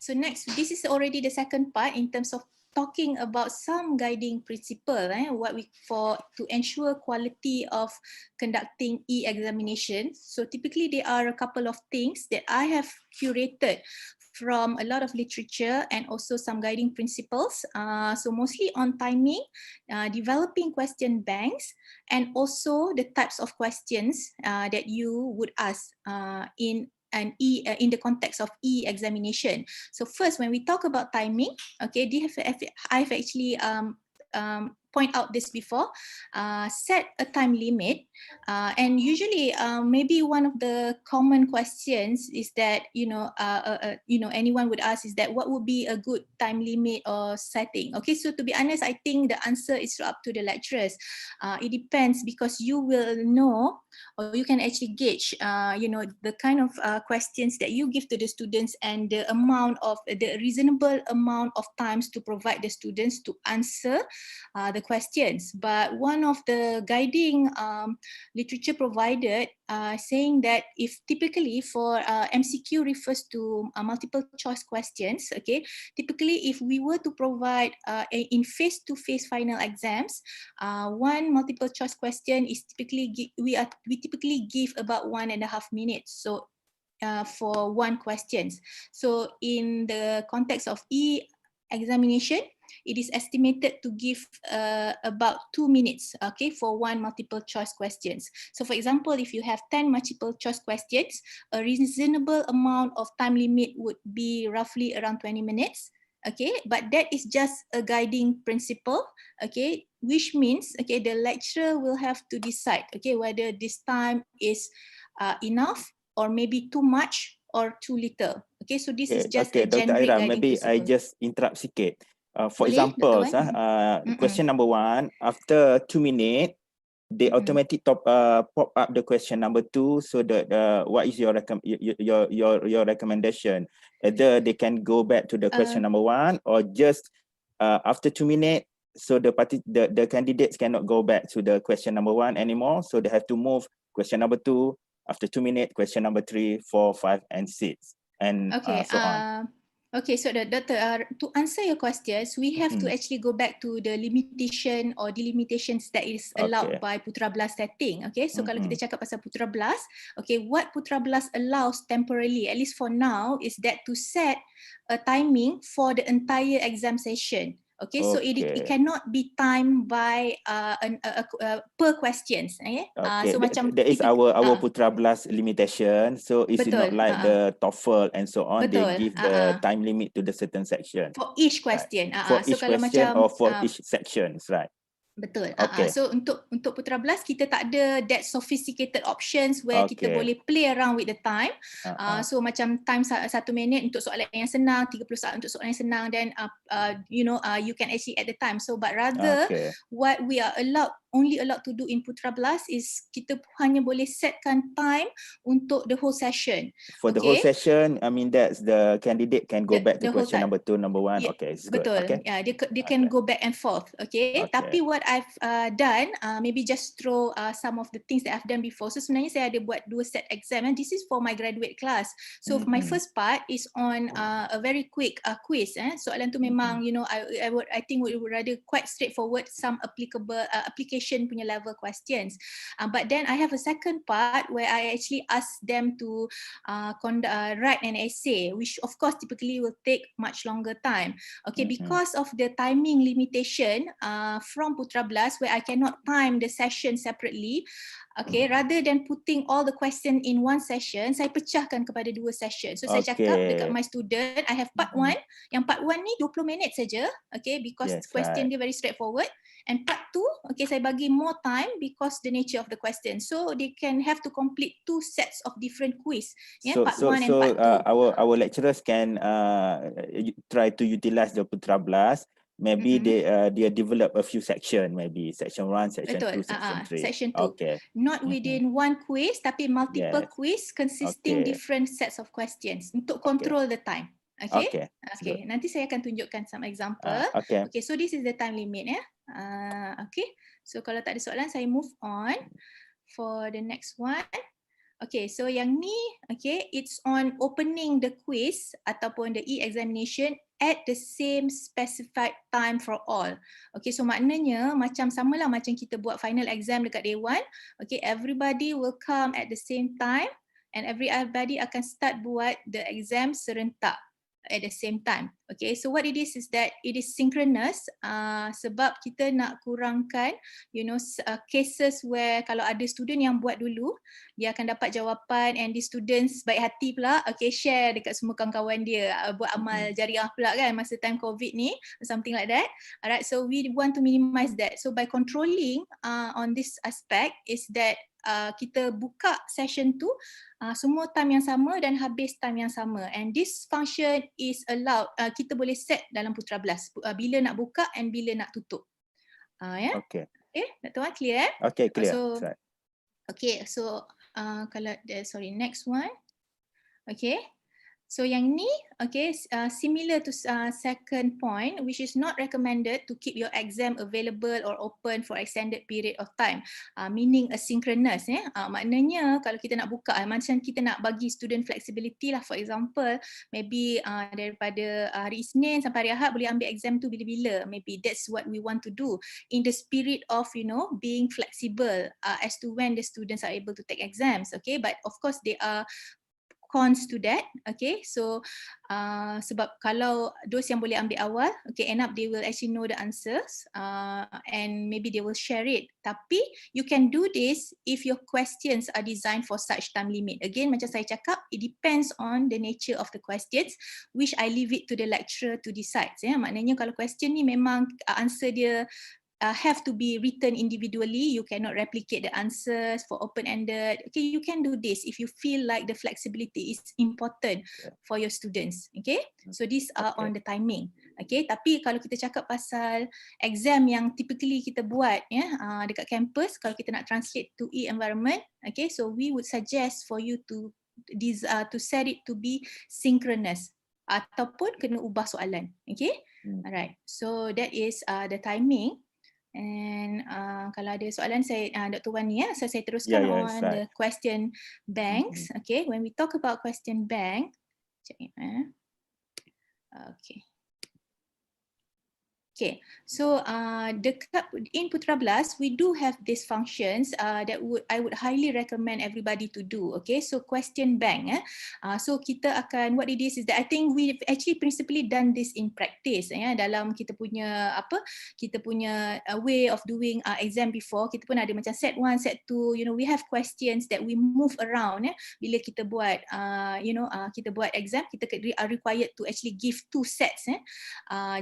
So next, this is already the second part in terms of talking about some guiding principle, what we for to ensure quality of conducting e-examination. So typically there are a couple of things that I have curated from a lot of literature and also some guiding principles. So mostly on timing, developing question banks, and also the types of questions that you would ask in the context of e-examination. So first, when we talk about timing, okay, I've actually point out this before, set a time limit, and usually maybe one of the common questions is that anyone would ask is that what would be a good time limit or setting. Okay, so to be honest, I think the answer is up to the lecturers. It depends, because you will know, or you can actually gauge the kind of questions that you give to the students and the reasonable amount of times to provide the students to answer the questions. But one of the guiding literature provided saying that if typically for MCQ refers to multiple choice questions, okay, typically if we were to provide in face-to-face final exams, one multiple choice question is typically we typically give about 1.5 minutes. So for one questions. So in the context of e-examination, it is estimated to give about 2 minutes, okay, for one multiple choice questions. So for example, if you have 10 multiple choice questions, a reasonable amount of time limit would be roughly around 20 minutes. Okay, but that is just a guiding principle, okay, which means, okay, the lecturer will have to decide, okay, whether this time is enough or maybe too much or too little. Okay, so this is just a Dr. generic Aira, guiding maybe principle. I just interrupt sikit. For Boleh, example, Dr. Wan? question number 1, after 2 minutes, they automatically pop up the question number 2, so that what is your recommendation? Either they can go back to the question number 1, or just after 2 minutes, so the candidates cannot go back to the question number 1 anymore, so they have to move question number 2, after 2 minutes, question number 3, 4, 5, and 6, and Okay, so on. Okay, so Doctor, to answer your questions, we have to actually go back to the limitation or delimitations that is allowed by Putra Blast setting. Okay, so kalau kita cakap pasal Putra Blast, okay, what Putra Blast allows temporarily, at least for now, is that to set a timing for the entire exam session. Okay, so it cannot be timed by per questions. Okay, so that is our Putra Blast limitation. So it's not like the TOEFL and so on. They give the time limit to the certain section for each question. For So each kalau question macam or for each section, right? Betul. Okay. So untuk Putra Blast kita tak ada that sophisticated options where kita boleh play around with the time. So macam time 1 minit untuk soalan yang senang, 30 saat untuk soalan yang senang, then you can actually add the time. So but rather what we are only allowed to do in Putra Blast is kita hanya boleh setkan time untuk the whole session. For the whole session, I mean that's the candidate can go back to question number 2, number 1. Yeah, Okay, it's betul. good. Okay. Yeah, they can go back and forth. Okay. Tapi what I've done, maybe just throw some of the things that I've done before. So sebenarnya saya ada buat 2 set exam, and this is for my graduate class. So my first part is on a very quick quiz. Soalan tu memang I think would rather quite straightforward, some applicable application punya level questions. But then I have a second part where I actually ask them to write an essay, which of course typically will take much longer time. Okay, because of the timing limitation from Putra Blast, where I cannot time the session separately, okay, rather than putting all the question in one session, saya pecahkan kepada 2 session. So saya cakap dekat my student, I have part 1, yang part 1 ni 20 minit saja, okay, because question dia very straightforward. And part 2, okay, saya bagi more time because the nature of the question. So they can have to complete 2 sets of different quiz. Yeah, part 1 and part 2. Our lecturers can try to utilize the Putra Blast. Maybe they develop a few section, maybe section 1, section 2, section 3. Section 2. Okay. Not within one quiz, tapi multiple quiz consisting different sets of questions untuk control the time. Okay. Okay. Nanti saya akan tunjukkan some example. Okay. So this is the time limit. Okay. So kalau tak ada soalan, saya move on for the next one. Okay, so yang ni, okay, it's on opening the quiz ataupun the e-examination at the same specified time for all. Okay, so maknanya macam samalah macam kita buat final exam dekat day 1. Okay, everybody will come at the same time and everybody akan start buat the exam serentak at the same time. Okay, so what it is that it is synchronous sebab kita nak kurangkan cases where kalau ada student yang buat dulu, dia akan dapat jawapan and the students baik hati pula, okay, share dekat semua kawan-kawan dia, buat amal jariah pula kan masa time COVID ni, something like that. Alright, so we want to minimize that. So by controlling on this aspect is that kita buka session tu semua time yang sama dan habis time yang sama, and this function is allowed, kita boleh set dalam Putra Blast bila nak buka and bila nak tutup. Yeah? Okay, Dr. Wan, clear? Okay, clear. Okay, so kalau sorry, next one. Okay, so yang ni, okay, similar to second point, which is not recommended to keep your exam available or open for extended period of time, meaning asynchronous. Maknanya kalau kita nak buka, macam kita nak bagi student flexibility lah, for example, maybe daripada hari Isnin sampai hari Ahad boleh ambil exam tu bila-bila, maybe that's what we want to do in the spirit of being flexible as to when the students are able to take exams. Okay, but of course there are cons to that. Okay, so sebab kalau those yang boleh ambil awal, okay, end up they will actually know the answers and maybe they will share it. Tapi you can do this if your questions are designed for such time limit. Again, macam saya cakap, it depends on the nature of the questions, which I leave it to the lecturer to decide. Maknanya kalau question ni memang answer dia have to be written individually, you cannot replicate the answers for open-ended. Okay, you can do this if you feel like the flexibility is important for your students. Okay, so these are on the timing. Okay, tapi kalau kita cakap pasal exam yang typically kita buat dekat campus, kalau kita nak translate to e-environment, okay, so we would suggest for you to set it to be synchronous ataupun kena ubah soalan. Okay, alright, so that is the timing. And kalau ada soalan saya, Dr. Wan ni so saya teruskan on the question banks. Okay, when we talk about question bank, okay, so in Putra Blast we do have these functions that I would highly recommend everybody to do. Okay, so question bank. So kita akan, what it is that I think we've actually principally done this in practice. Dalam kita punya way of doing exam before, kita pun ada macam set 1, set 2. We have questions that we move around. Bila kita buat kita buat exam, kita are required to actually give 2 sets.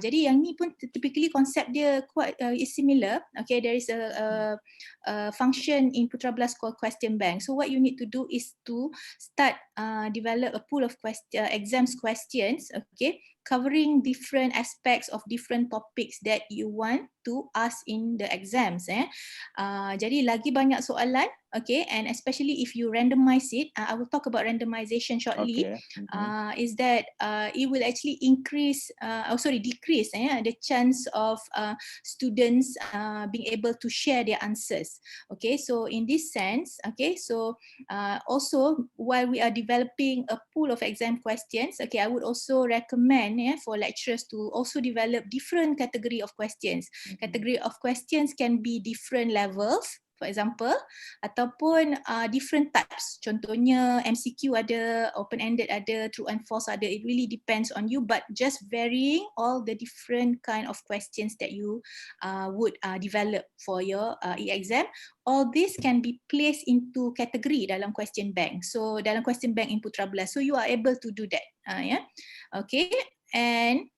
Jadi yang ni pun typically konsep dia quite is similar. Okay, there is a function in Putra Blast called question bank. So what you need to do is to start develop a pool of exams questions, okay, covering different aspects of different topics that you want to ask in the exams. Jadi lagi banyak soalan, okay, and especially if you randomize it, I will talk about randomization shortly. Is that it will actually decrease the chance of students being able to share their answers. Okay, so in this sense, okay, so also while we are developing a pool of exam questions, okay, I would also recommend for lecturers to also develop different category of questions. Category of questions can be different levels, for example, ataupun different types. Contohnya MCQ ada, open-ended ada, true and false ada. It really depends on you, but just varying all the different kind of questions that you would develop for your e-exam. All this can be placed into category dalam question bank. So dalam question bank in Putra Blast, so you are able to do that. Okay, and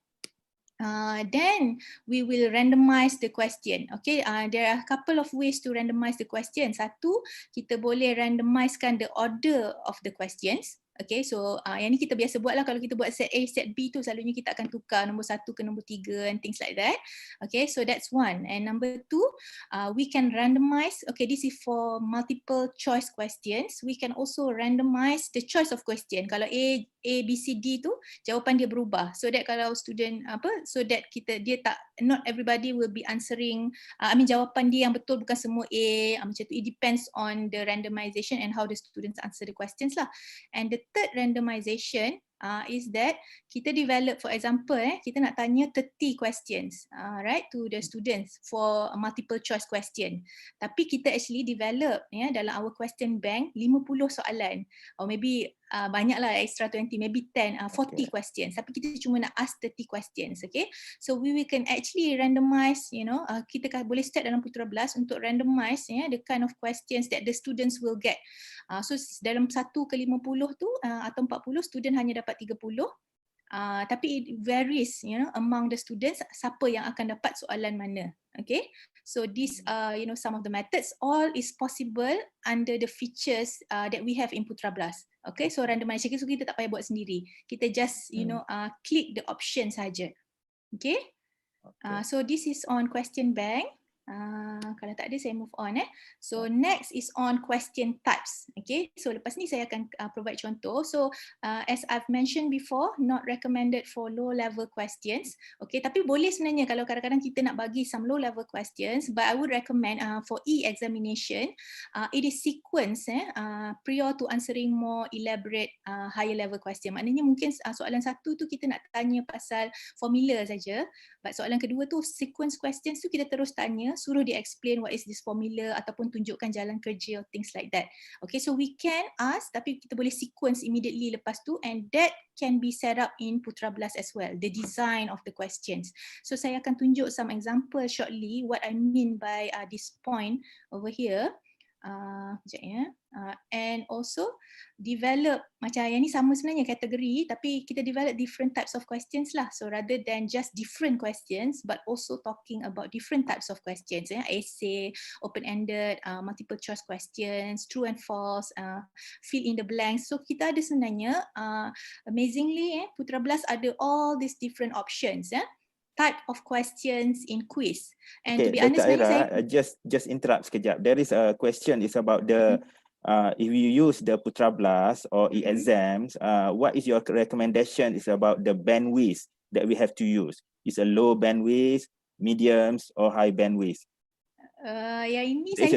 then we will randomize the question. Okay, there are a couple of ways to randomize the question. Satu, kita boleh randomizekan the order of the questions. Okay, so yang ni kita biasa buat lah kalau kita buat set A, set B tu selalunya kita akan tukar nombor 1 ke nombor 3 and things like that. Okay, so that's one. And number 2, we can randomize. Okay, this is for multiple choice questions. We can also randomize the choice of question. Kalau A, B, C, D tu jawapan dia berubah. So that kalau student so that dia tak, not everybody will be answering, jawapan dia yang betul bukan semua A, macam tu. It depends on the randomization and how the students answer the questions lah. And the third randomization is that kita develop, for example, kita nak tanya 30 questions, right, to the students for a multiple choice question. Tapi kita actually develop dalam our question bank 50 soalan, or maybe banyaklah extra 20, maybe 10, 40 questions. Tapi kita cuma nak ask 30 questions, okay? So we can actually randomize, kita boleh start dalam Putra Blast untuk randomize the kind of questions that the students will get. So dalam 1 ke 50 tu atau 40, student hanya dapat 30. Tapi it varies, among the students, siapa yang akan dapat soalan mana. Okay, so these some of the methods. All is possible under the features that we have in Putra Blast. Okay, so randomization, so kita tak payah buat sendiri. Kita just click the option saja. Okay, so this is on question bank. Kalau tak ada saya move on. So next is on question types. Okay, so lepas ni saya akan provide contoh. So as I've mentioned before, not recommended for low level questions. Okay, tapi boleh sebenarnya kalau kadang-kadang kita nak bagi some low level questions, but I would recommend for e-examination, it is sequence prior to answering more elaborate higher level question. Maknanya mungkin soalan 1 tu kita nak tanya pasal formula saja, but soalan kedua tu sequence questions tu kita terus tanya, suruh dia explain what is this formula ataupun tunjukkan jalan kerja or things like that. Okay, so we can ask tapi kita boleh sequence immediately lepas tu, and that can be set up in Putra Blast as well, the design of the questions. So saya akan tunjuk some example shortly what I mean by this point over here. Sekejap ya. And also develop, macam yang ni sama sebenarnya kategori, tapi kita develop different types of questions lah. So rather than just different questions, but also talking about different types of questions, essay, open-ended, multiple choice questions, true and false, fill in the blanks. So kita ada sebenarnya, amazingly, Putra Blast ada all these different options, type of questions in quiz. And to be honest, Dr. Aira, just interrupt sekejap. There is a question, is about the if you use the Putra Blast or e-exams, what is your recommendation is about the bandwidth that we have to use? Is a low bandwidth, mediums or high bandwidth? Yang ini saya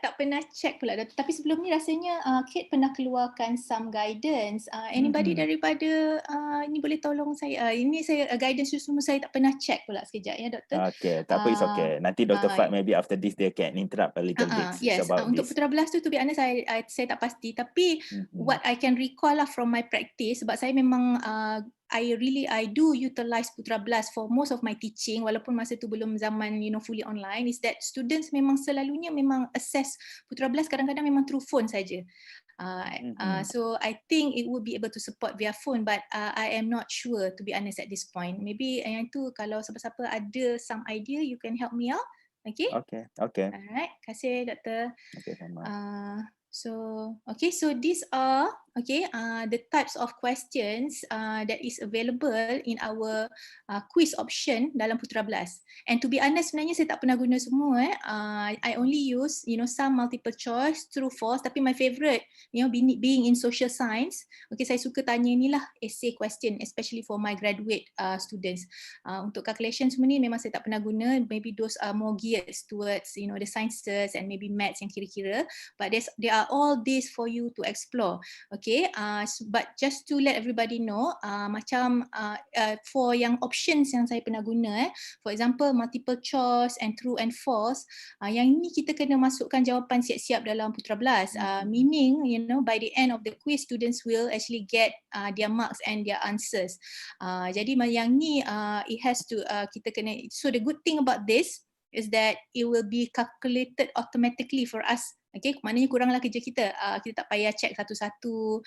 tak pernah check pula, tapi sebelum ni rasanya CADe pernah keluarkan some guidance. Anybody daripada ini boleh tolong saya? Ini saya guidance tu semua saya tak pernah check pula, sekejap ya doktor. Okay, tak apa, it's okay. Nanti Dr. Fad maybe after this they can interrupt a little bit about untuk this. Putra Blast tu, to be honest, saya tak pasti, tapi what I can recall lah from my practice, sebab saya memang I do utilize Putra Blast for most of my teaching, walaupun masa tu belum zaman fully online, is that students memang selalunya memang access Putra Blast kadang-kadang memang through phone saja. So I think it would be able to support via phone, but I am not sure, to be honest, at this point. Maybe yang tu kalau siapa-siapa ada some idea, you can help me out. Okay. Alright, kasih doktor. Okay, sama. So these are the types of questions that is available in our quiz option dalam Putra Blast. And to be honest, sebenarnya saya tak pernah guna semua. I only use some multiple choice, true, false. Tapi my favourite, being in social science, saya suka tanya inilah essay question, especially for my graduate students. Untuk calculation semua ni memang saya tak pernah guna. Maybe those are more geared towards the sciences and maybe maths yang kira-kira. But there are all these for you to explore. Okay, but just to let everybody know, macam for yang options yang saya pernah guna, for example multiple choice and true and false, yang ini kita kena masukkan jawapan siap-siap dalam Putra Blast, meaning by the end of the quiz, students will actually get their marks and their answers. Jadi yang ni it has to kita kena, so the good thing about this, is that it will be calculated automatically for us. Okay, maknanya kuranglah kerja kita. Kita tak payah check satu-satu,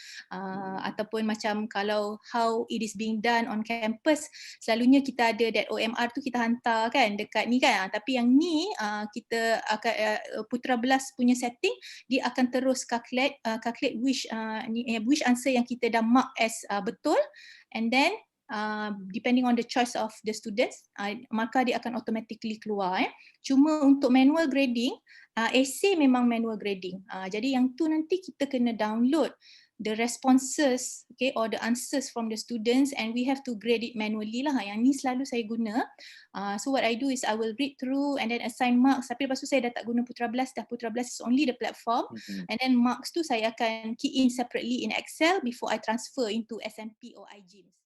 ataupun macam kalau how it is being done on campus, selalunya kita ada that OMR tu kita hantar kan dekat ni kan. Tapi yang ni kita akan Putra Belas punya setting, dia akan terus calculate which answer yang kita dah mark as betul, and then depending on the choice of the students, maka dia akan automatically keluar. Cuma untuk manual grading, essay memang manual grading. Jadi yang tu nanti kita kena download the responses, okay, or the answers from the students, and we have to grade it manually lah. Yang ni selalu saya guna. So what I do is I will read through and then assign marks. Tapi lepas tu saya dah tak guna Putra Belas dah. Putra Belas is only the platform, and then marks tu saya akan key in separately in Excel before I transfer into SMP or iGEMS.